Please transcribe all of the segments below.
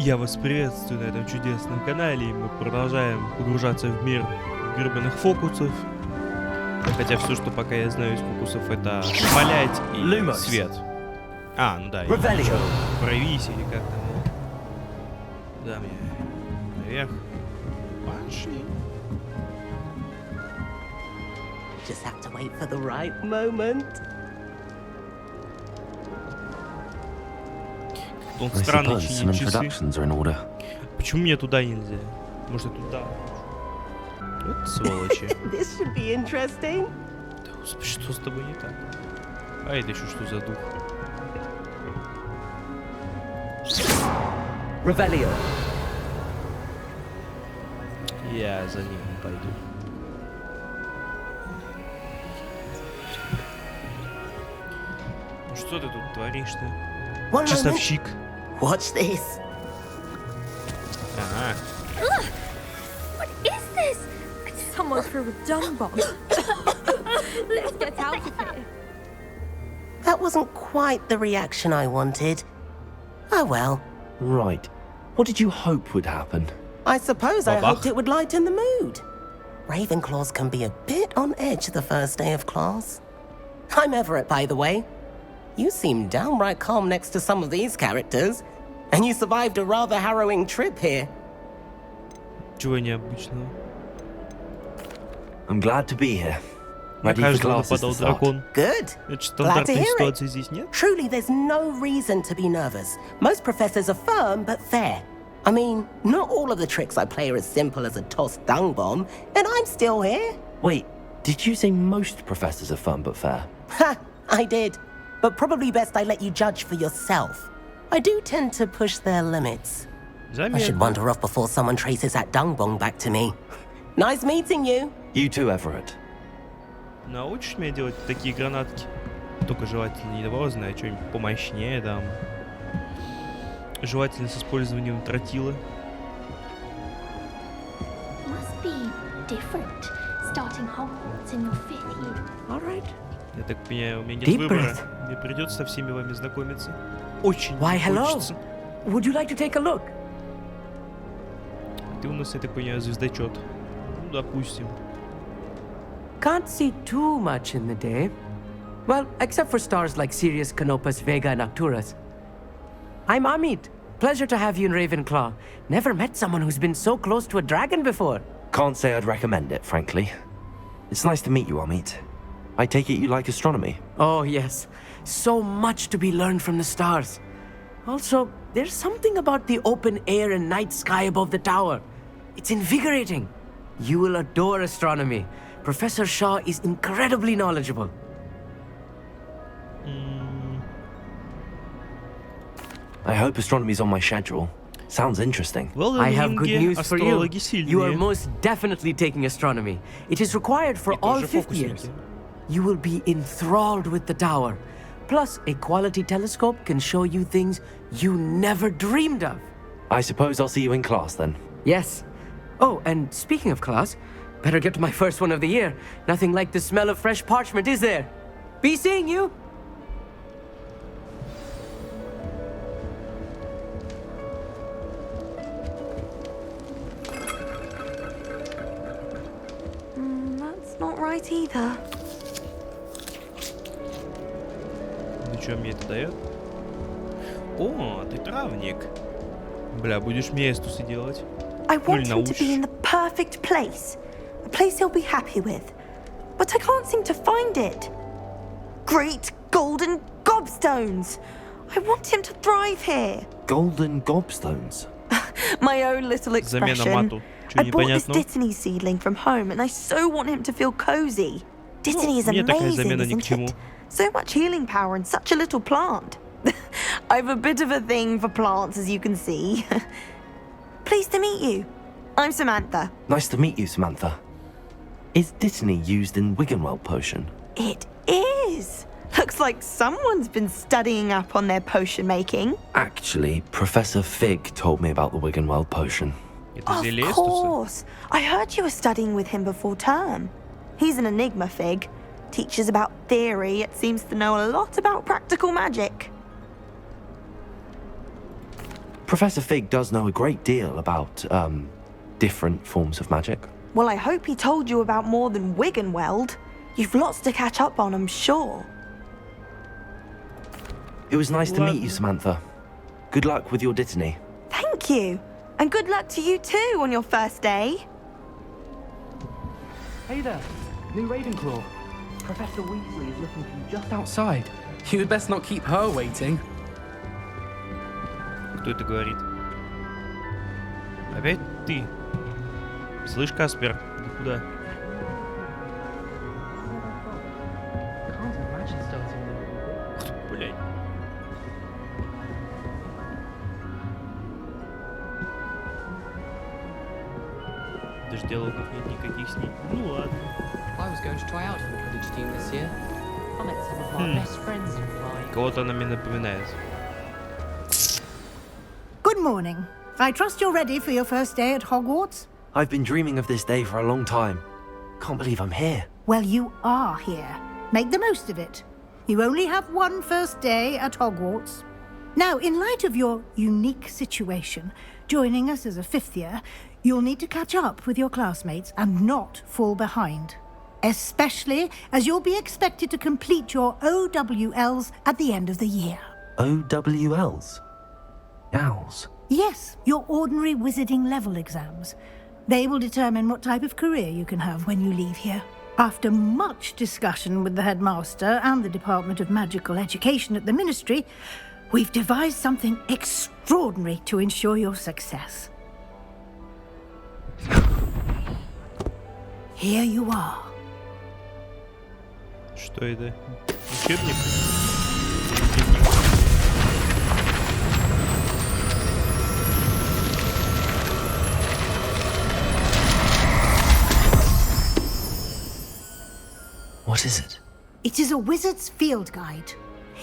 Я вас приветствую на этом чудесном канале, и мы продолжаем погружаться в мир гребаных фокусов. Хотя все, что пока я знаю из фокусов, это шмалять и свет. А, ну да, проявись или как там. Да, мне наверх. Пошли. Just have to wait for the right moment. Он странный чинит часы. Почему мне туда нельзя? Может, туда? Вот сволочи. This should be interesting. Да, господи, что с тобой не так? А это еще что за дух? Revelio. Я за ним пойду. Ну что ты тут творишь-то? Часовщик. Watch this. Ага. What is this? Someone threw a dung bomb. Let's get out of here. That wasn't quite the reaction I wanted. Oh well. Right. What did you hope would happen? I suppose I hoped it would lighten the mood. Ravenclaws can be a bit on edge the first day of class. I'm Everett, by the way. You seem downright calm next to some of these characters. And you survived a rather harrowing trip here. Чего необычного? I'm glad to be here. На каждого нападал дракон. Good. Glad to hear it. Truly, there's no reason to be nervous. Most professors are firm but fair. I mean, not all of the tricks I play are as simple as a tossed dung bomb, and I'm still here. Wait, did you say most professors are fun but fair? Ha! I did. But probably best I let you judge for yourself. I do tend to push their limits. I should wander off before someone traces that dung bomb back to me. Nice meeting you. You too, Everett. Научишь меня делать такие гранатки? Только желательно не навозное, а что-нибудь помощнее там. Желательно с использованием тротила. Must be different starting Hogwarts in your 5th year. All right. Я так понимаю, у меня нет выбора. Мне придется со всеми вами знакомиться. Очень хочется. Would you like to take a look? Ты у нас, я так понимаю, звездочет. Ну, допустим. Can't see too much in the day. Well, except for stars like Sirius, Canopus, Vega, and Arcturus. I'm Amit. Pleasure to have you in Ravenclaw. Never met someone who's been so close to a dragon before. Can't say I'd recommend it, frankly. It's nice to meet you, Amit. I take it you like astronomy? Oh, yes. So much to be learned from the stars. Also, there's something about the open air and night sky above the tower. It's invigorating. You will adore astronomy. Professor Shaw is incredibly knowledgeable. I hope astronomy's on my schedule. Sounds interesting. Well, I have good news for you. You are most definitely taking astronomy. It is required for all 5th years. You will be enthralled with the tower. Plus, a quality telescope can show you things you never dreamed of. I suppose I'll see you in class then. Yes. Oh, and speaking of class, better get to my first one of the year. Nothing like the smell of fresh parchment, is there? Be seeing you. That's not right either. Ну что мне это дает? О, ты травник. Бля, будешь мне эстусы делать? I want him to be in the perfect place. A place he'll be happy with. But I can't seem to find it. Great golden gobstones! I want him to thrive here. Golden gobstones? My own little expression. I bought this непонятного. Dittany seedling from home and I so want him to feel cozy. Dittany is Мне такая amazing, замена ни к isn't чему. it? So much healing power in such a little plant. I've a bit of a thing for plants, as you can see. Pleased to meet you. I'm Samantha. Nice to meet you, Samantha. Is Dittany used in Wiggenweld potion? It is. Looks like someone's been studying up on their potion making. Actually, Professor Fig told me about the Wiggenweld potion. Of course. I heard you were studying with him before term. He's an enigma, Fig. Teaches about theory, yet seems to know a lot about practical magic. Professor Fig does know a great deal about, different forms of magic. Well, I hope he told you about more than Wiggenweld. You've lots to catch up on, I'm sure. It was nice to meet you, Samantha. Good luck with your dittany. Thank you. And good luck to you too on your first day. Hey there, new Ravenclaw. Professor Weasley is looking for you just outside. You had best not keep her waiting. Кто это говорит? Опять ты? Слышь, Каспер, ты куда? Ух ты, блядь. Даже диалогов нет никаких с ней. Ну ладно. I was going to try out for the Quidditch team this year. I met some of my best friends in flying. Кого-то она мне напоминает. Good morning. I trust you're ready for your first day at Hogwarts? I've been dreaming of this day for a long time. Can't believe I'm here. Well, you are here. Make the most of it. You only have one first day at Hogwarts. Now, in light of your unique situation, joining us as a fifth year, you'll need to catch up with your classmates and not fall behind. Especially as you'll be expected to complete your OWLs at the end of the year. OWLs? Owls? Yes, your ordinary wizarding level exams. They will determine what type of career you can have when you leave here. After much discussion with the headmaster and the Department of Magical Education at the Ministry, we've devised something extraordinary to ensure your success. Here you are. Что это? Учебник? What is it? It is a wizard's field guide.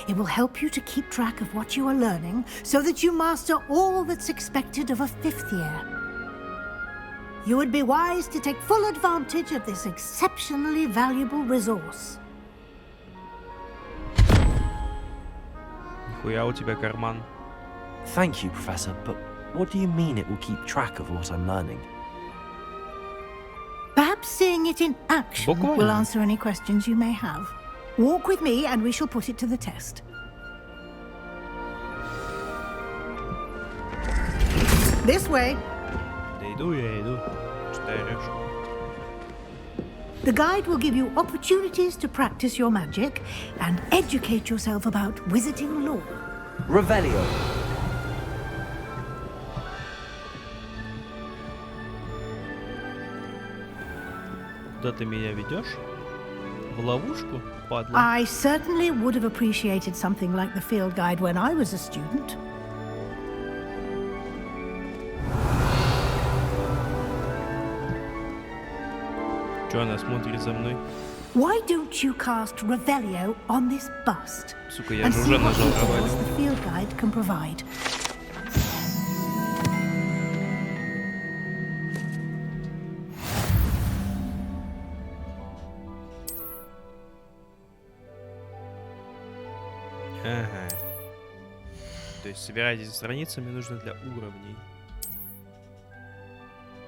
It will help you to keep track of what you are learning so that you master all that's expected of a fifth year. You would be wise to take full advantage of this exceptionally valuable resource. Нихуя у тебя карман. Thank you, Professor, but what do you mean it will keep track of what I'm learning? Perhaps seeing it in action Буквально. will answer any questions you may have. Walk with me and we shall put it to the test. This way. Да иду я иду. Что ты орешь? The guide will give you opportunities to practice your magic and educate yourself about wizarding lore. Revelio. Куда ты меня ведешь? В ловушку, падла? I certainly would have appreciated something like the field guide when I was a student. Чё она смотрит за мной? Why don't you cast Revelio on this bust? Сука, я and же see уже what нажал details Revelio. the field guide can provide. Ага. То есть собирать эти страницы мне нужно для уровней.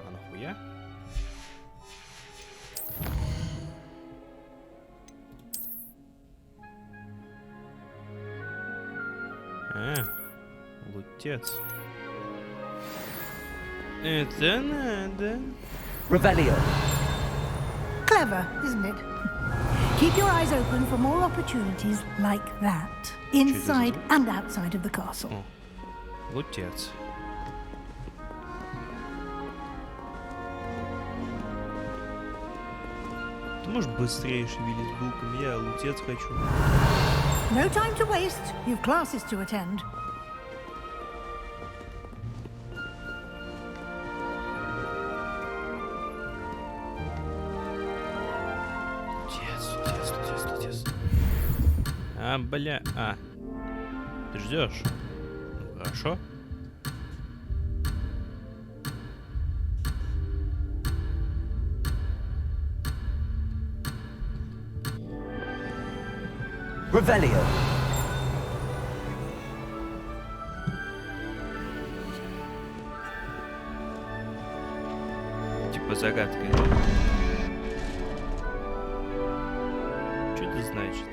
А нахуя? Лутец. Это надо. Revelio. Clever, isn't it? Keep your eyes open for more opportunities like that, inside and outside of the castle. О, лутец. Ты можешь быстрее шевелить булками? Я лутец хочу. No time to waste. You've classes to attend. Лутец. А, бля. А. Ты ждешь? Ну, хорошо. Revelio. загадкой. Что это значит?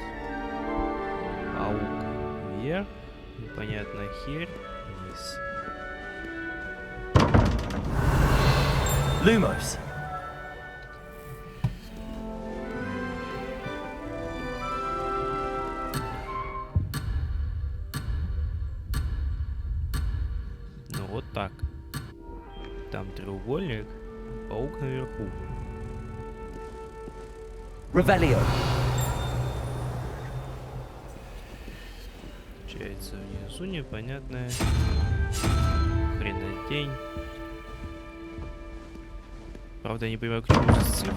Паук вверх, непонятная херь вниз. Lumos. Ну вот так. Там треугольник, паук наверху. Revelio. Получается внизу непонятная хренотень. Правда, я не понимаю, к чему здесь цифры.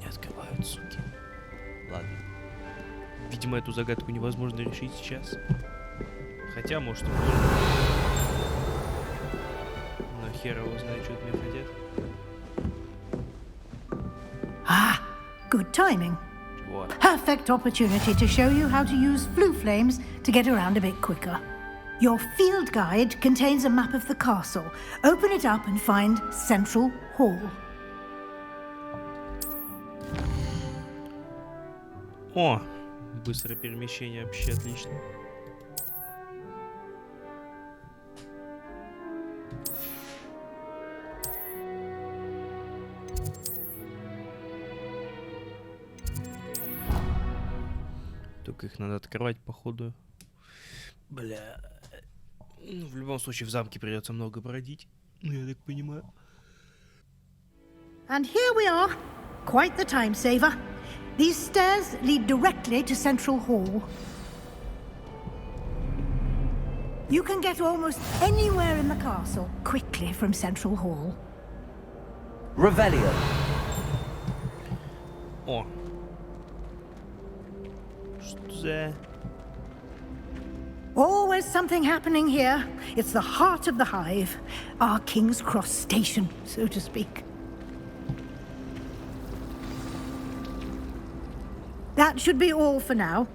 Не открывают, суки. Ладно. Видимо, эту загадку невозможно решить сейчас. Хотя, может, и можно. Но хер его знает, что от меня хотят. Ah, good timing. Вот. Perfect opportunity to show you how to use flue flames to get around a bit quicker. Your field guide contains a map of the castle. Open it up and find Central Hall. О, быстрое перемещение вообще отлично. Только их надо открывать, походу. Бля. Ну, в любом случае, в замке придется много бродить. Ну, я так понимаю. And here we are. Quite the time saver. These stairs lead directly to Central Hall. You can get almost anywhere in the castle quickly from Central Hall. Revelio. О. Что за... Always something happening here. It's the heart of the hive. Our King's Cross station, so to speak. That should be all for now.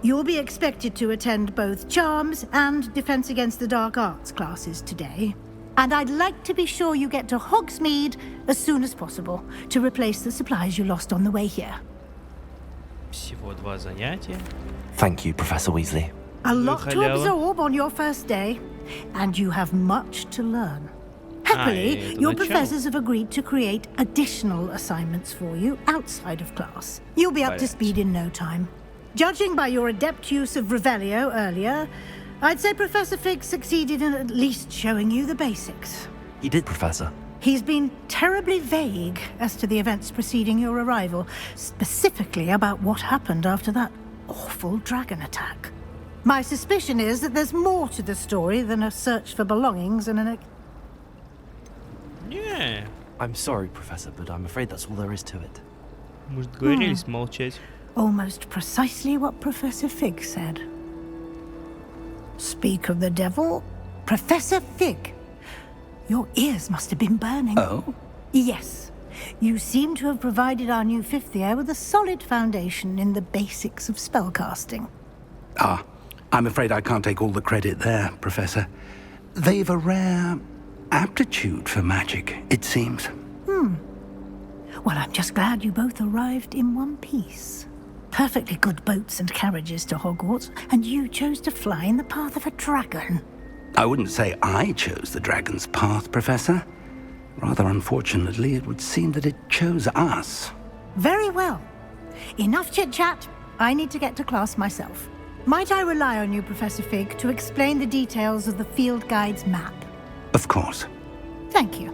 You'll be expected to attend both Charms and Defense Against the Dark Arts classes today. And I'd like to be sure you get to Hogsmeade as soon as possible to replace the supplies you lost on the way here. Всего 2 занятия. Thank you, Professor Weasley. A lot to absorb on your first day, and you have much to learn. Happily, your professors have agreed to create additional assignments for you outside of class. You'll be up to speed in no time. Judging by your adept use of Revelio earlier, I'd say Professor Fig succeeded in at least showing you the basics. He did, Professor. He's been terribly vague as to the events preceding your arrival, specifically about what happened after that awful dragon attack. My suspicion is that there's more to the story than a search for belongings and an... Не. I'm sorry, Professor, but I'm afraid that's all there is to it. Мы же договорились молчать. Almost precisely what Professor Fig said. Speak of the devil, Professor Fig. Your ears must have been burning. Oh? Yes. You seem to have provided our new fifth year with a solid foundation in the basics of spellcasting. Ah, I'm afraid I can't take all the credit there, Professor. They've a rare aptitude for magic, it seems. Well, I'm just glad you both arrived in one piece. Perfectly good boats and carriages to Hogwarts, and you chose to fly in the path of a dragon. I wouldn't say I chose the dragon's path, Professor. Rather unfortunately, it would seem that it chose us. Very well. Enough chit-chat. I need to get to class myself. Might I rely on you, Professor Fig, to explain the details of the field guide's map? Of course. Thank you.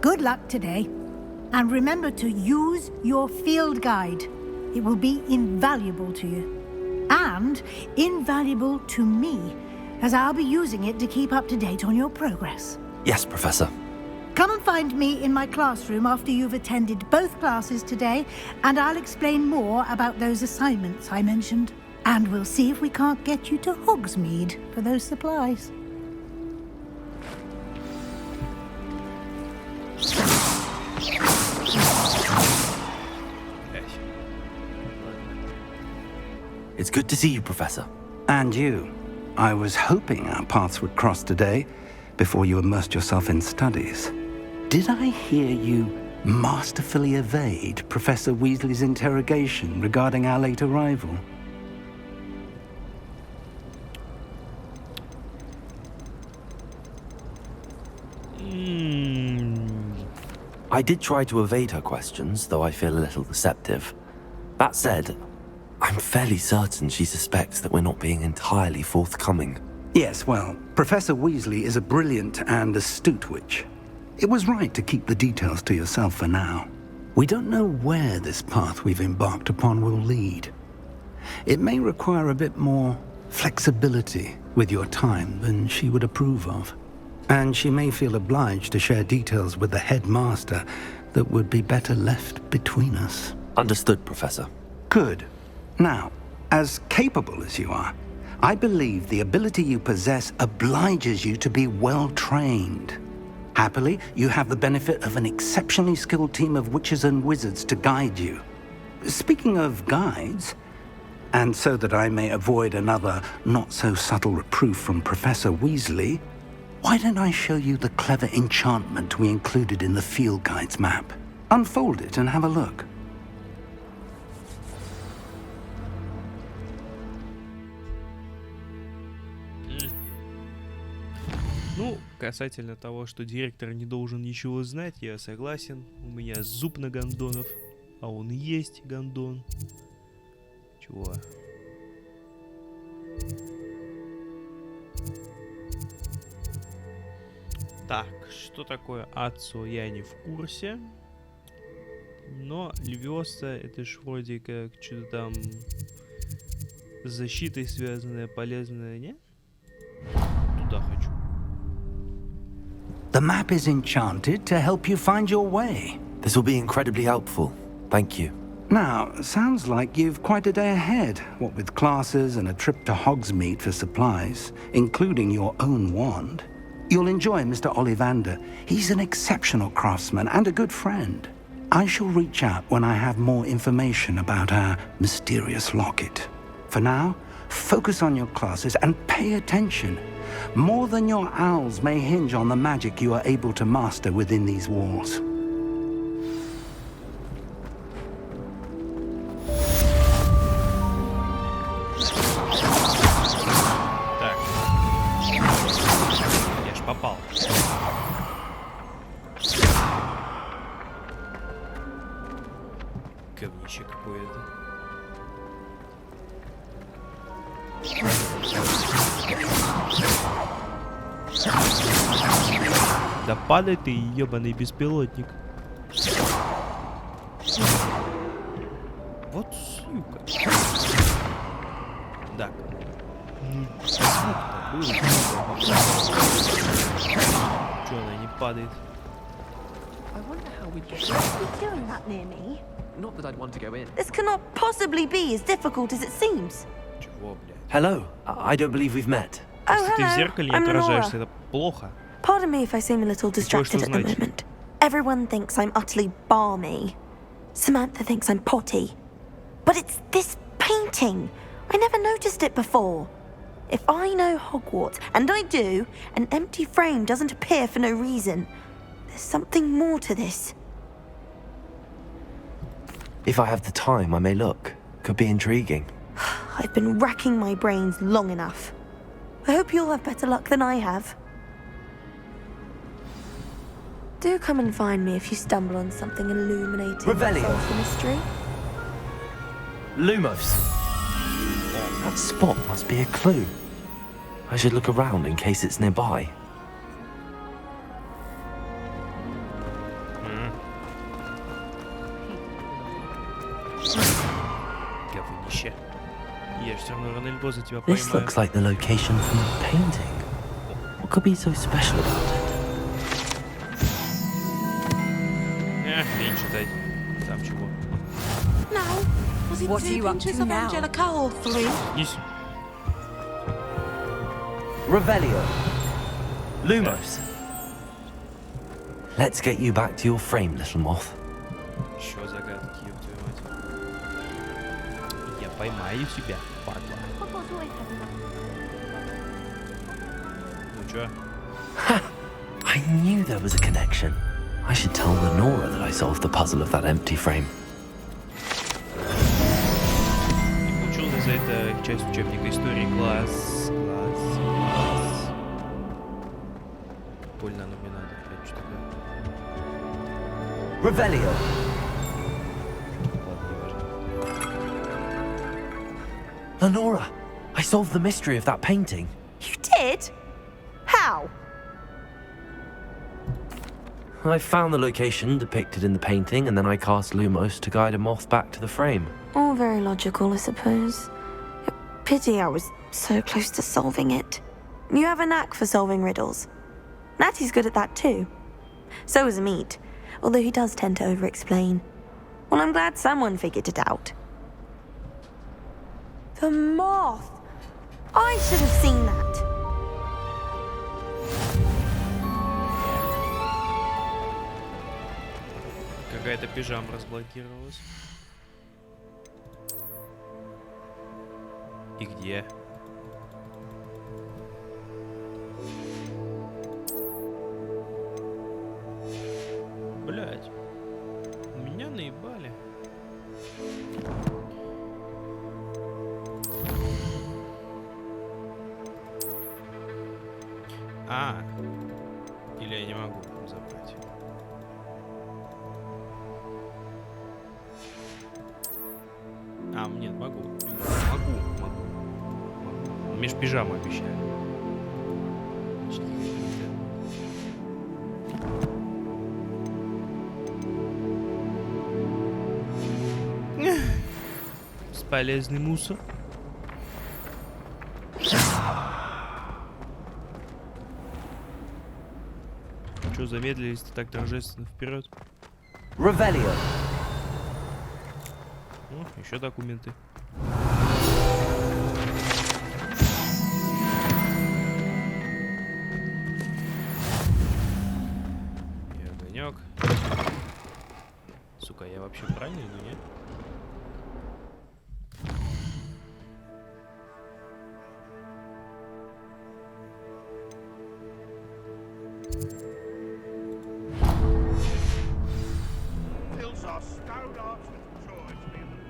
Good luck today. And remember to use your field guide. It will be invaluable to you. And invaluable to me, as I'll be using it to keep up to date on your progress. Yes, Professor. Come and find me in my classroom after you've attended both classes today, and I'll explain more about those assignments I mentioned. And we'll see if we can't get you to Hogsmeade for those supplies. It's good to see you, Professor. And you. I was hoping our paths would cross today before you immersed yourself in studies. Did I hear you masterfully evade Professor Weasley's interrogation regarding our late arrival? I did try to evade her questions, though I feel a little deceptive. That said, I'm fairly certain she suspects that we're not being entirely forthcoming. Yes, well, Professor Weasley is a brilliant and astute witch. It was right to keep the details to yourself for now. We don't know where this path we've embarked upon will lead. It may require a bit more flexibility with your time than she would approve of. And she may feel obliged to share details with the headmaster that would be better left between us. Understood, Professor. Good. Now, as capable as you are, I believe the ability you possess obliges you to be well trained. Happily, you have the benefit of an exceptionally skilled team of witches and wizards to guide you. Speaking of guides, and so that I may avoid another not-so-subtle reproof from Professor Weasley, why don't I show you the clever enchantment we included in the field guide's map? Unfold it and have a look. Ну, касательно того, что директор не должен ничего знать, я согласен. У меня зуб на гондонов, а он есть гондон. Чего? Так, что такое Ацо, я не в курсе. Но Львиоса, это ж вроде как что-то там с защитой связанное, полезное, не? Туда хочу. The map is enchanted to help you find your way. This will be incredibly helpful. Thank you. Now, sounds like you've quite a day ahead, what with classes and a trip to Hogsmeade for supplies, including your own wand. You'll enjoy Mr. Ollivander. He's an exceptional craftsman and a good friend. I shall reach out when I have more information about our mysterious locket. For now, focus on your classes and pay attention. More than your owls may hinge on the magic you are able to master within these walls. Так. Я ж попал. Говнище какое-то. Да падай ты, ебаный беспилотник. Вот сука. Так. Звук-то был. Чё она не падает? I wonder how we'd get Are you doing that near me? Not that I'd want to go in. This cannot possibly be as difficult as it seems. Чего, блядь? Hello. I don't believe we've met. Oh, Если ты в hello. зеркале не I'm отражаешься, Laura. это плохо. Pardon me if I seem a little distracted at the значит? moment. Everyone thinks I'm utterly balmy. Samantha thinks I'm potty. But it's this painting. I never noticed it before. If I know Hogwarts, and I do, an empty frame doesn't appear for no reason. There's something more to this. If I have the time, I may look. Could be intriguing. I've been racking my brains long enough. I hope you'll have better luck than I have. Do come and find me if you stumble on something illuminating that Revelio. solves the mystery. Lumos. That spot must be a clue. I should look around in case it's nearby. Говнище. Я все равно рано или поздно тебя This поймаю. looks like the location from the painting. What could be so special about it? Лень читать. Там чего. Now, was it What are you up pinches to of now? Angelica or 3? Иди. Revelio. Lumos. Let's get you back to your frame, little moth. Еще загадки, ёб твою мать. Я поймаю тебя, падла. Hogwarts always has a Чё? I knew there was a connection. I should tell Lenora that I solved the puzzle of that empty frame. И получил за это часть учебника истории. Класс. Больно оно мне надо. Это что такое? Revelio. Lenora, I solved the mystery of that painting. You did? How? I found the location depicted in the painting, and then I cast Lumos to guide a moth back to the frame. All very logical, I suppose. Pity I was so close to solving it. You have a knack for solving riddles. Natty's good at that too. So is Meat, although he does tend to over-explain. Well, I'm glad someone figured it out. The moth! I should have seen that. Какая-то пижама разблокировалась. И где? Блять. Меня наебали. Или я не могу забрать. Нет, могу. Могу. Мне ж пижаму обещали. Бесполезный мусор. Чё замедлились-то так торжественно вперед? Revelio. Еще документы. И огонек. Сука, я вообще правильно иду, нет?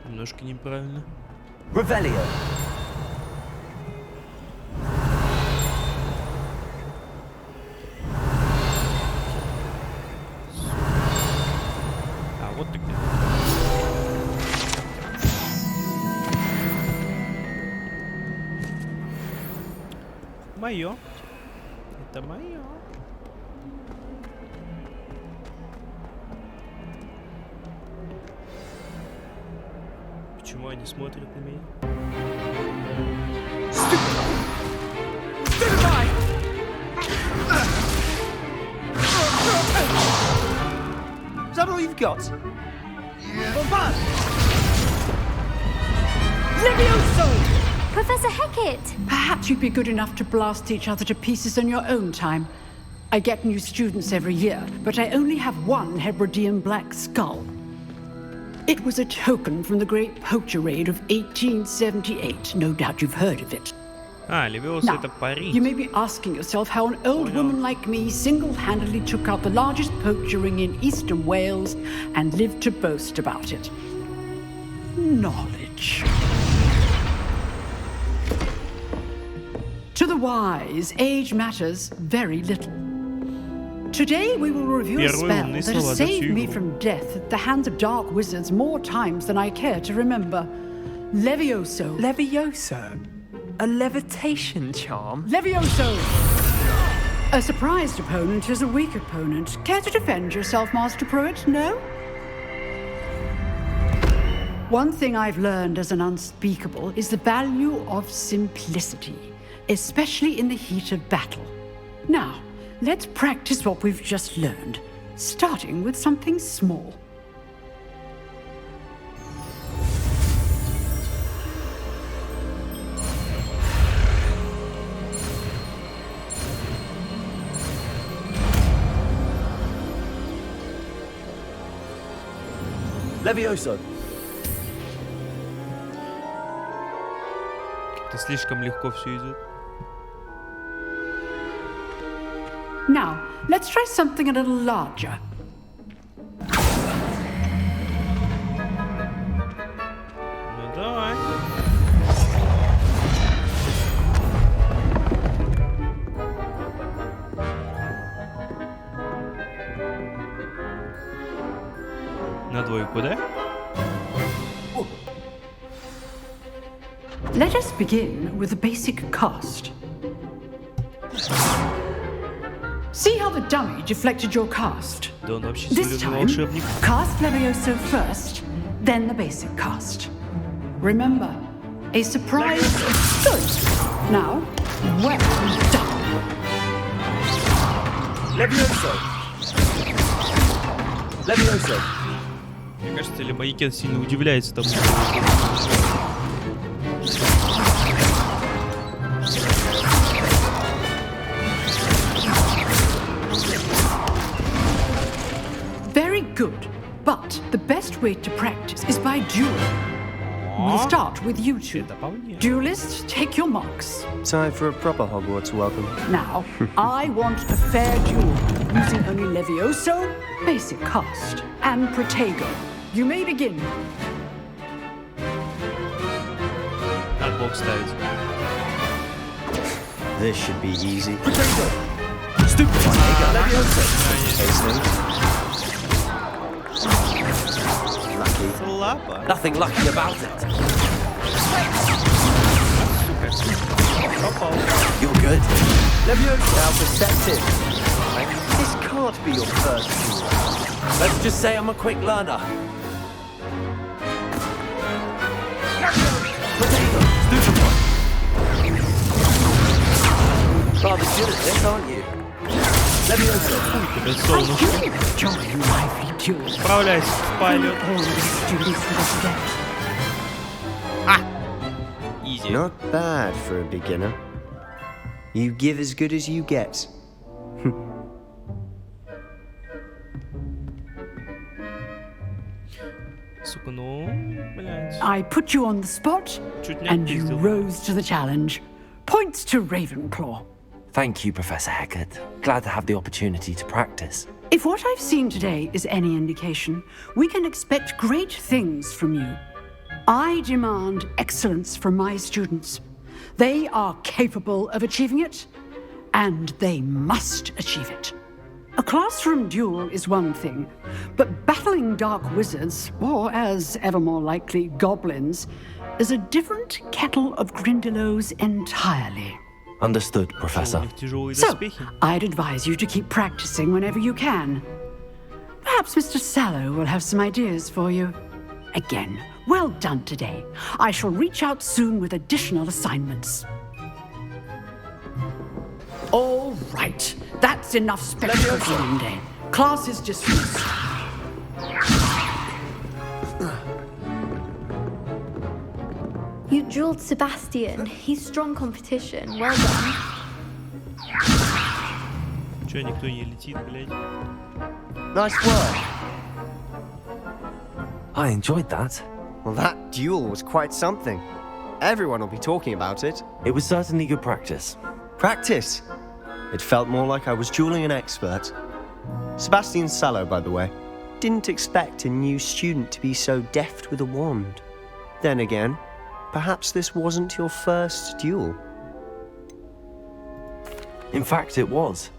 Немножко неправильно. Revelio. Вот ты где. Мое. Это мое. Почему они смотрят на меня? Is that all you've got? Levioso! Professor Hecat! Perhaps you'd be good enough to blast each other to pieces in your own time. I get new students every year, but I only have one Hebridean black skull. It was a token from the Great Poacher Raid of 1878. No doubt you've heard of it. Левиоса это пари. You may be asking yourself how an old woman like me single-handedly took out the largest poacher ring in eastern Wales and lived to boast about it. Knowledge. To the wise, age matters very little. Today we will review a spell that has saved me from death at the hands of dark wizards more times than I care to remember. Levioso. Levioso? A levitation charm? Levioso! A surprised opponent is a weak opponent. Care to defend yourself, Master Pruitt? No? One thing I've learned as an unspeakable is the value of simplicity, especially in the heat of battle. Now, let's practice what we've just learned, starting with something small. Levioso. Как-то слишком легко все идет. Now, let's try something a little larger. Ну давай. На двойку, да? Let us begin with the basic cast. See how the dummy deflected your cast? Да он вообще This серьезный time, волшебник. cast Levioso first, then the basic cast. Remember, a surprise is good. Now, well done. Levioso! Levioso! Мне кажется, или Майкен сильно удивляется тому, что... Very good, but the best way to practice is by duel. We'll start with you two. Duelists, take your marks. Time for a proper Hogwarts welcome. Now, I want a fair duel, using only Levioso, basic cast, and Protego. You may begin. Надо бок ставить. This should be easy. Stupid. Lucky. Слабо. Nothing lucky about it. You're good. Leviosa now perceptive. This can't be your first duel. Let's just say I'm a quick learner. Stupid one. Rather good at this, aren't you? Leviosa. Тебе солнышко. Справляйся, спайлер. Изи. Not bad for a beginner. You give as good as you get. Сука, ну, блядь. I put you on the spot, Чуть не and you отпиздил. rose to the challenge. Points to Ravenclaw. Thank you, Professor Heckert. Glad to have the opportunity to practice. If what I've seen today is any indication, we can expect great things from you. I demand excellence from my students. They are capable of achieving it, and they must achieve it. A classroom duel is one thing, but battling dark wizards, or as ever more likely, goblins, is a different kettle of Grindylows entirely. Understood, Professor. У них тяжелые So, доспехи. I'd advise you to keep practicing whenever you can. Perhaps Mr. Sallow will have some ideas for you. Again, well done today. I shall reach out soon with additional assignments. All right, that's enough spectacle for one day. Class is dismissed. You drilled Sebastian. He's strong competition. Well done. Чё, никто не летит, блядь? Nice work. I enjoyed that. Well, that duel was quite something. Everyone will be talking about it. It was certainly good practice. Practice. It felt more like I was dueling an expert. Sebastian Sallow, by the way. Didn't expect a new student to be so deft with a wand. Then again, perhaps this wasn't your first duel. In fact, it was.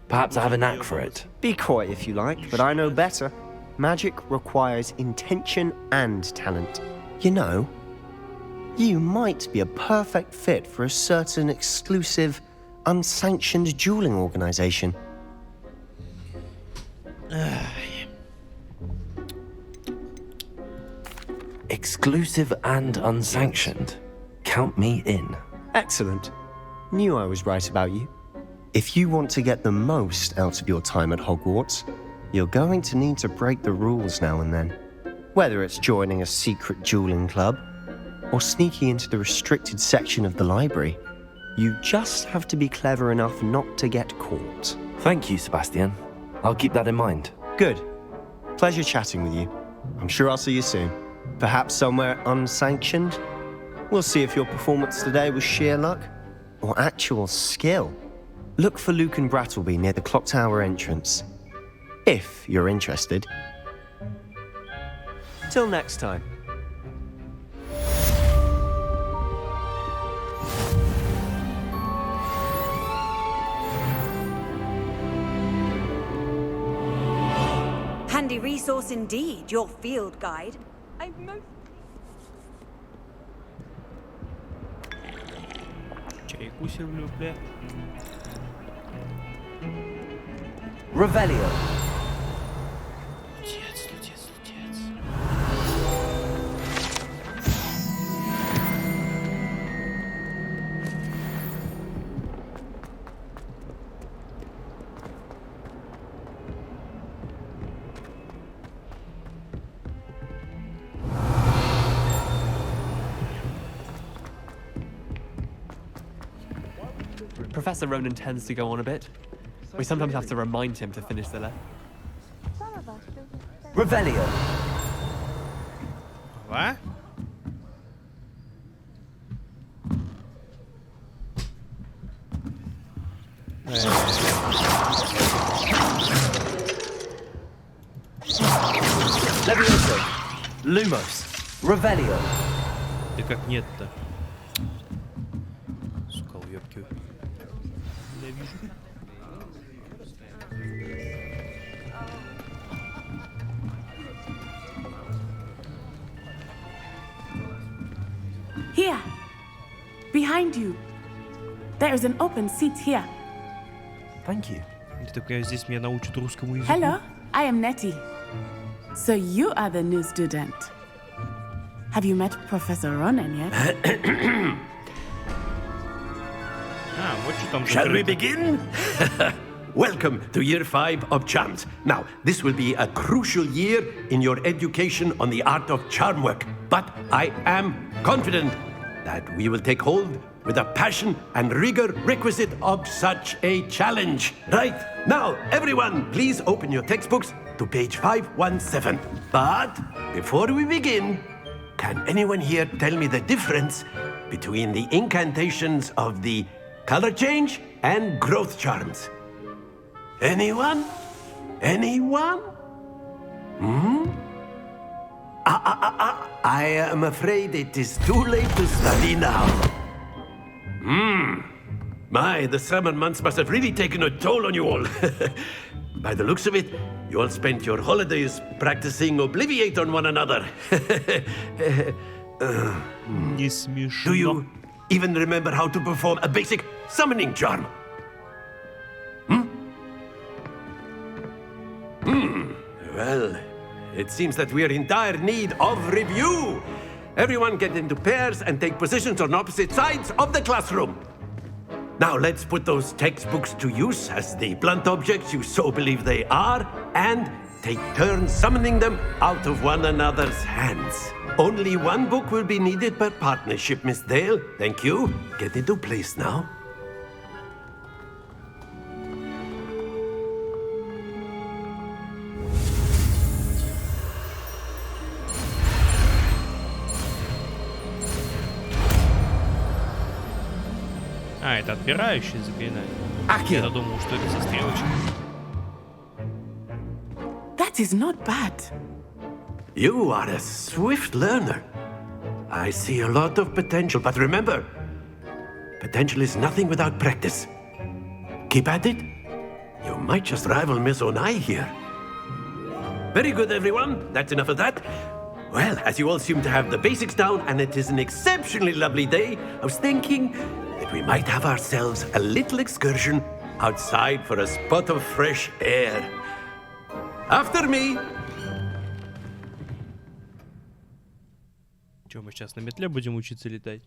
Perhaps I have a knack for it. Be coy if you like, but I know better. Magic requires intention and talent. You know, you might be a perfect fit for a certain exclusive, unsanctioned dueling organization. Exclusive and unsanctioned. Count me in. Excellent. Knew I was right about you. If you want to get the most out of your time at Hogwarts, you're going to need to break the rules now and then. Whether it's joining a secret dueling club or sneaking into the restricted section of the library, you just have to be clever enough not to get caught. Thank you, Sebastian. I'll keep that in mind. Good. Pleasure chatting with you. I'm sure I'll see you soon. Perhaps somewhere unsanctioned? We'll see if your performance today was sheer luck or actual skill. Look for Luke and Brattleby near the clock tower entrance. If you're interested. Till next time. Handy resource indeed, your field guide. Чайку себе, бля. Revelio. Лютец. Professor Ronan tends to go on a bit. We sometimes have to remind him to finish the lesson. Revelio. What? Levioso. Lumos. Revelio. Да как нет-то? Сука, уёбки. Ненавижу. Here. Behind you. There is an open seat here. Thank you. Только здесь меня научат русскому языку. Hello, I am Nettie. So you are the new student. Have you met Professor Ronan yet? Вот что там. Shall we begin? Welcome to year 5 of charms. Now, this will be a crucial year in your education on the art of charm work. But I am confident that we will take hold with the passion and rigor requisite of such a challenge. Right, now, everyone, please open your textbooks to page 517. But before we begin, can anyone here tell me the difference between the incantations of the color change and growth charms? Anyone? Anyone? I am afraid it is too late to study now. My, the summer months must have really taken a toll on you all. By the looks of it, you all spent your holidays practicing Obliviate on one another. Не смешно. Do you even remember how to perform a basic summoning charm? Well, it seems that we are in dire need of review. Everyone get into pairs and take positions on opposite sides of the classroom. Now let's put those textbooks to use as the blunt objects you so believe they are, and take turns summoning them out of one another's hands. Only one book will be needed per partnership, Miss Dale. Thank you. Get into place now. Это отпирающее заклинание. Я думал, что это со стрелочкой. That is not bad. You are a swift learner. I see a lot of potential, but remember, potential is nothing without practice. Keep at it. You might just rival Miss Onai here. Very good, everyone. That's enough of that. Well, as you all seem to have the basics down, and it is an exceptionally lovely day, I was thinking that we might have ourselves a little excursion outside for a spot of fresh air. After me. Че, мы сейчас на метле будем учиться летать?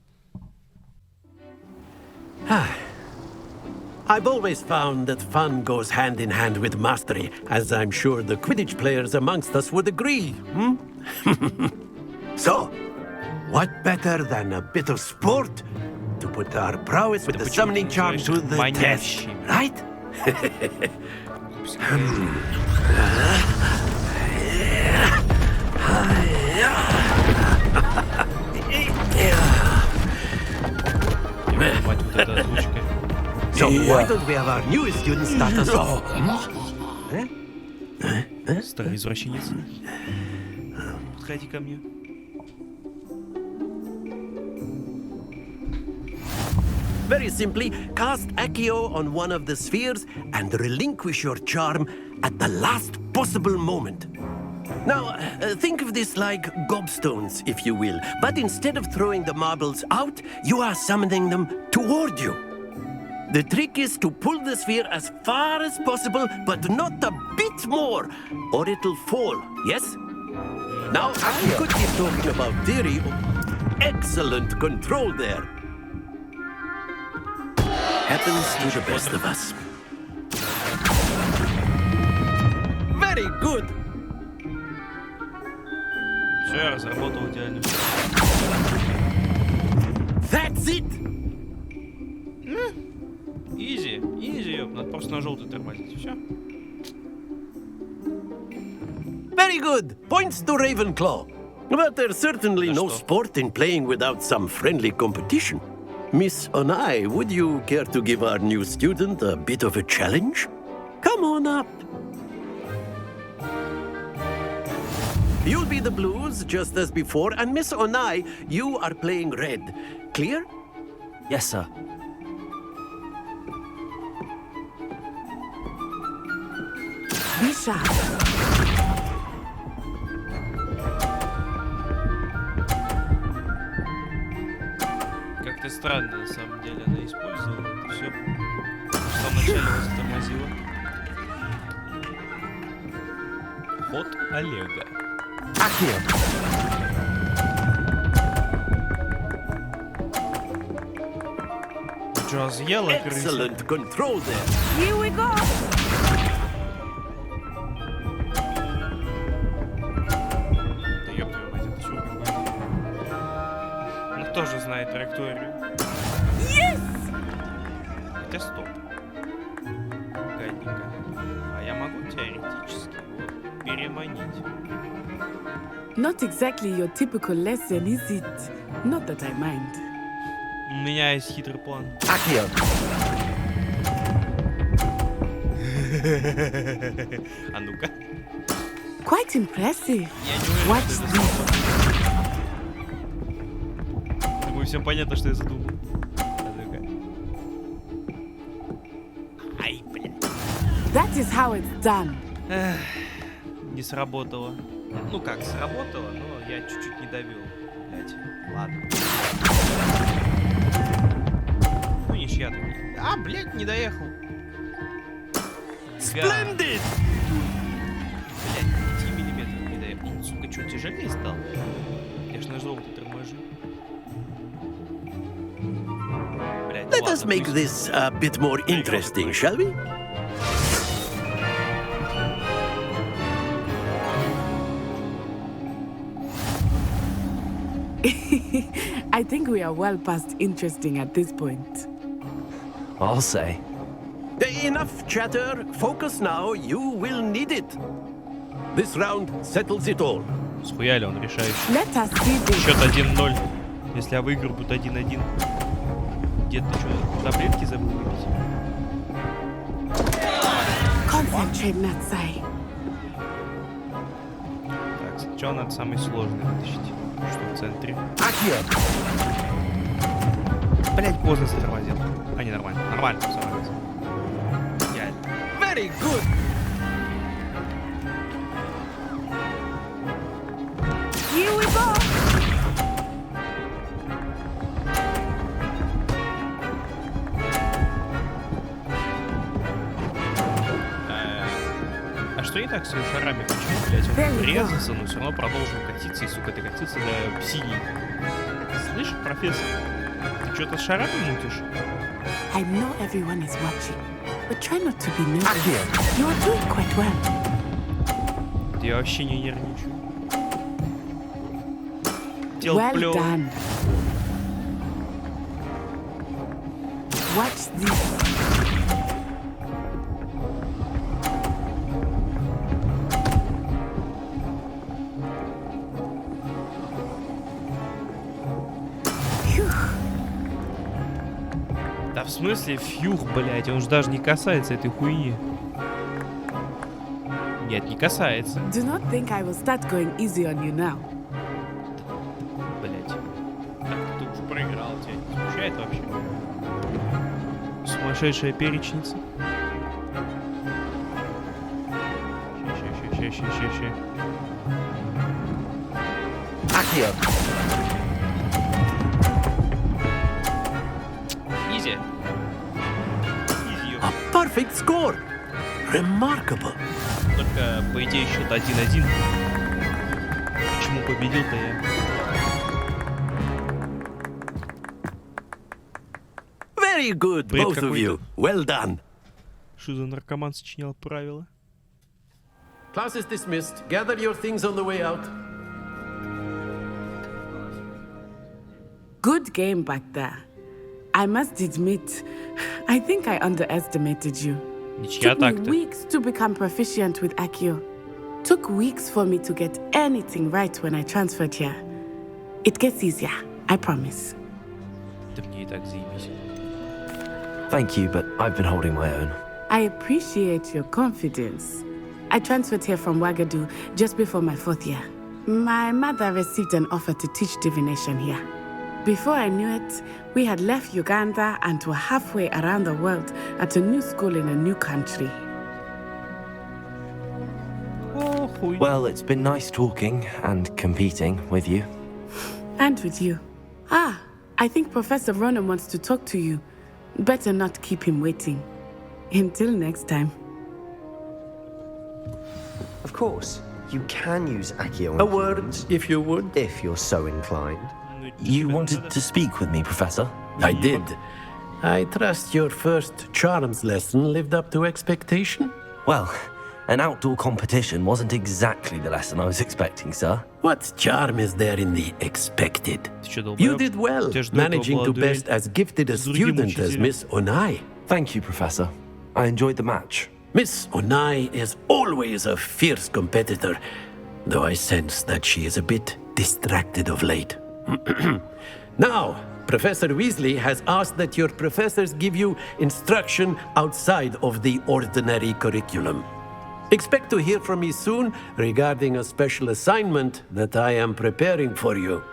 I've always found that fun goes hand in hand with mastery, as I'm sure the Quidditch players amongst us would agree. So, what better than a bit of sport to put our prowess with the summoning charm to the test, right? So, Why don't we have our newest student start us off? Старый извращенец. Подходи ко мне. Very simply, cast Accio on one of the spheres and relinquish your charm at the last possible moment. Now, think of this like gobstones, if you will, but instead of throwing the marbles out, you are summoning them toward you. The trick is to pull the sphere as far as possible, but not a bit more, or it'll fall, yes? Now, I could keep talking about theory. Excellent control there. Happens to the best of us. Very good. Все, я разработал идеально. That's it. Изи, ёп, надо просто на желтый тормозить, все. Very good. Points to Ravenclaw. But there's certainly no sport in playing without some friendly competition. Miss Onai, would you care to give our new student a bit of a challenge? Come on up. You'll be the blues, just as before, and Miss Onai, you are playing red. Clear? Yes, sir. Be sharp. Как-то странно, на самом деле, она использовала это все. Что вначале вас затормозило. Ход Олега. Джаз ела крыса. Excellent control there. Here we go. Да ёб твою мать, это сюр какой-то. Он тоже знает траекторию. Yes! Хотя стоп. Гадненько. А я могу теоретически его переманить? Not exactly your typical lesson, is it? Not that I mind. У меня есть хитрый план. Accio. А ну-ка. Quite impressive. Я не уверен, Watch что это this. Думаю, всем понятно, что я задумал. А ну-ка. Ай, блядь. That is how it's done. Эх, не сработало. Ну как, сработало, но я чуть-чуть не довел. Блядь, ладно. Ну, ничья так. А, блядь, не доехал. Splendid! Блядь, 5 миллиметров не доехал. Он, сука, что, тяжелее стал? Я ж на желтый торможу. Блядь, Let us make this a bit more interesting, shall we? I think we are well past interesting at this point. I'll say. Enough chatter. Focus now. You will need it. This round settles it all. Схуяли он решающий. Let us see this. Счет 1-0. Если я выиграю, будет 1-1. Дед, ты что, таблетки забыл выпить? Concentrate, Natsai. Так, сначала надо самый сложный вытащить. Что в центре? Блять, поздно затормозил. А, не, нормально. Нормально, все нормально. Very good. Here we go. А что не так с шарами? Почему, блять, он врезался, но все равно продолжил катиться, и, сука, ты катился до синий. Слышь, профессор, ты что-то с шарами мутишь? I know everyone is watching, but try not to be nervous. You are doing quite well. Я вообще не нервничаю. Дело Well клёво. done. Watch this. Да в смысле фьюх, блядь, он же даже не касается этой хуйни. Нет, не касается. Do not think I will start going easy on you now. Блядь. Так ты уже проиграл, тебя не смущает вообще? Сумасшедшая перечница. Ща. Акио. Изи. A perfect score. Remarkable. Только, по идее, счет 1-1. Почему победил-то я? Very good, Бред both of you. Well done. Что за наркоман сочинял правила? Class is dismissed. Gather your things on the way out. Good game back there. I must admit, I think I underestimated you. Ничья Took me так-то. weeks to become proficient with Accio. Took weeks for me to get anything right when I transferred here. It gets easier, I promise. Да мне и так заебись. Thank you, but I've been holding my own. I appreciate your confidence. I transferred here from Wagadu just before my 4th year. My mother received an offer to teach divination here. Before I knew it, we had left Uganda and were halfway around the world at a new school in a new country. Well, it's been nice talking and competing with you. And with you. Ah, I think Professor Ronan wants to talk to you. Better not keep him waiting. Until next time. Of course, you can use Accio. A word, if you would. If you're so inclined. You wanted to speak with me, Professor? I did. I trust your first charms lesson lived up to expectation? Well, an outdoor competition wasn't exactly the lesson I was expecting, sir. What charm is there in the expected? You did well, managing to best as gifted a student as Miss Onai. Thank you, Professor. I enjoyed the match. Miss Onai is always a fierce competitor, though I sense that she is a bit distracted of late. Now, Professor Weasley has asked that your professors give you instruction outside of the ordinary curriculum. Expect to hear from me soon regarding a special assignment that I am preparing for you.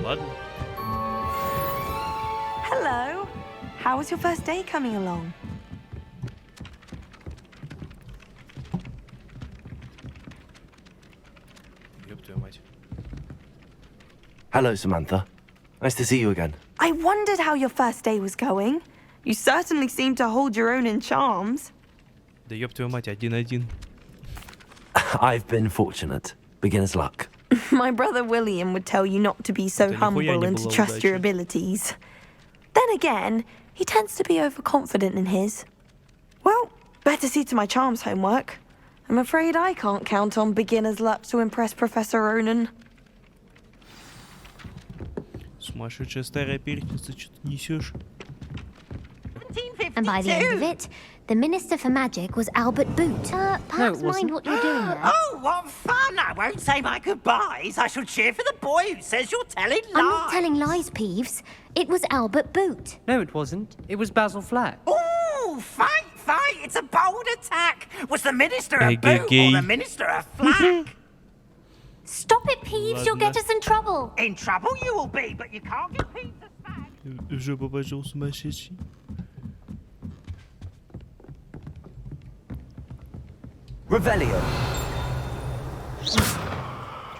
Ладно. Hello. How was your first day coming along? Ёб твою мать. Hello, Samantha. Nice to see you again. I wondered how your first day was going. You certainly seem to hold your own in charms. Да ёб твою мать, 1-1. I've been fortunate. Beginner's luck. My brother William would tell you not to be so humble and to trust your abilities. Then again, he tends to be overconfident in his. Well, better see to my charms homework. I'm afraid I can't count on beginner's luck to impress Professor Ronan. Сумасшедшая старая перечница, что ты несешь? And by the end of it, the Minister for Magic was Albert Boot. Perhaps mind what you're doing there. Oh, what fun! I won't say my goodbyes. I shall cheer for the boy who says you're telling lies. I'm not telling lies, Peeves. It was Albert Boot. No, it wasn't. It was Basil Flack. Oh, fight! It's a bold attack. Was the Minister a boot or the Minister a flack? Stop it, Peeves. You'll get us in trouble. In trouble you will be, but you can't get Peeves a flag. Жопа пошел сумасшедший. Revelio.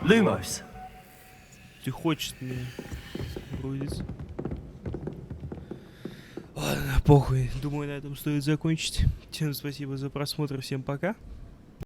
Lumos. Ты хочешь меня бродить? Ладно, похуй. Думаю, на этом стоит закончить. Всем спасибо за просмотр. Всем пока.